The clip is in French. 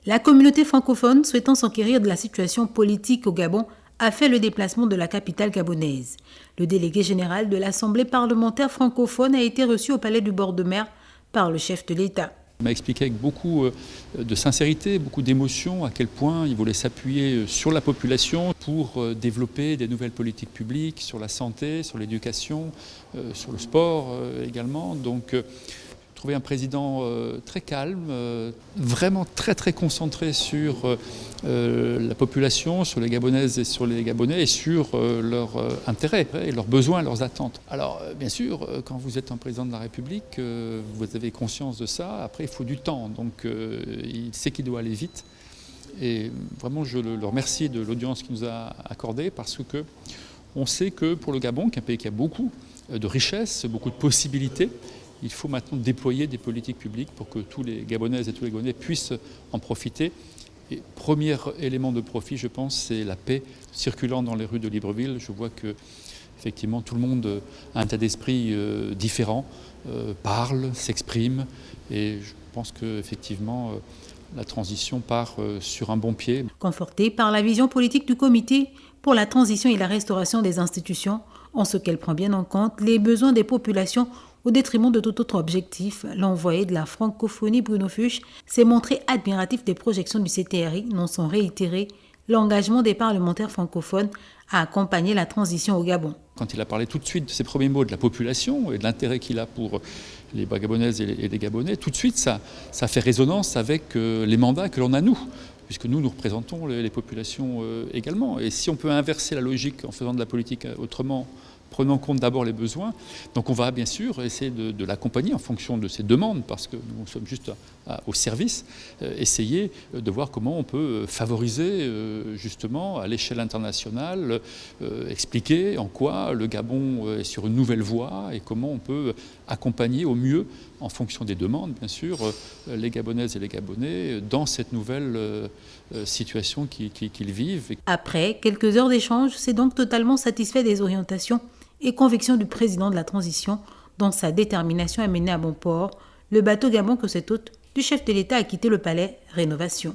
La communauté francophone, souhaitant s'enquérir de la situation politique au Gabon, a fait le déplacement de la capitale gabonaise. Le délégué général de l'Assemblée parlementaire francophone a été reçu au palais du bord de mer par le chef de l'État. Il m'a expliqué avec beaucoup de sincérité, beaucoup d'émotion, à quel point il voulait s'appuyer sur la population pour développer des nouvelles politiques publiques sur la santé, sur l'éducation, sur le sport également. Donc, trouver un président très calme, vraiment très concentré sur la population, sur les Gabonaises et sur les Gabonais et sur leurs intérêts et leurs besoins, leurs attentes. Alors bien sûr, quand vous êtes un président de la République, vous avez conscience de ça. Après, il faut du temps, donc il sait qu'il doit aller vite. Et vraiment, je le remercie de l'audience qu'il nous a accordée parce que on sait que pour le Gabon, qui est un pays qui a beaucoup de richesses, beaucoup de possibilités, il faut maintenant déployer des politiques publiques pour que tous les Gabonaises et tous les Gabonais puissent en profiter. Et premier élément de profit, je pense, c'est la paix circulant dans les rues de Libreville. Je vois que effectivement, tout le monde a un état d'esprit différent, parle, s'exprime, et je pense qu'effectivement, la transition part sur un bon pied. Confortée par la vision politique du comité pour la transition et la restauration des institutions, en ce qu'elle prend bien en compte les besoins des populations au détriment de tout autre objectif, l'envoyé de la francophonie Bruno Fuchs s'est montré admiratif des projections du CTRI, dont sont réitérés l'engagement des parlementaires francophones à accompagner la transition au Gabon. Quand il a parlé tout de suite de ses premiers mots de la population et de l'intérêt qu'il a pour les Gabonaises et les Gabonais, tout de suite ça fait résonance avec les mandats que l'on a nous, puisque nous représentons les populations également. Et si on peut inverser la logique en faisant de la politique autrement, prenant en compte d'abord les besoins. Donc on va bien sûr essayer de l'accompagner en fonction de ses demandes, parce que nous sommes juste au service, essayer de voir comment on peut favoriser justement à l'échelle internationale, expliquer en quoi le Gabon est sur une nouvelle voie et comment on peut accompagner au mieux, en fonction des demandes bien sûr, les Gabonaises et les Gabonais dans cette nouvelle situation qu'ils vivent. Après quelques heures d'échange, c'est donc totalement satisfait des orientations et convictions du président de la transition dans sa détermination à mener à bon port le bateau Gabon que cet hôte du chef de l'État a quitté le palais Rénovation.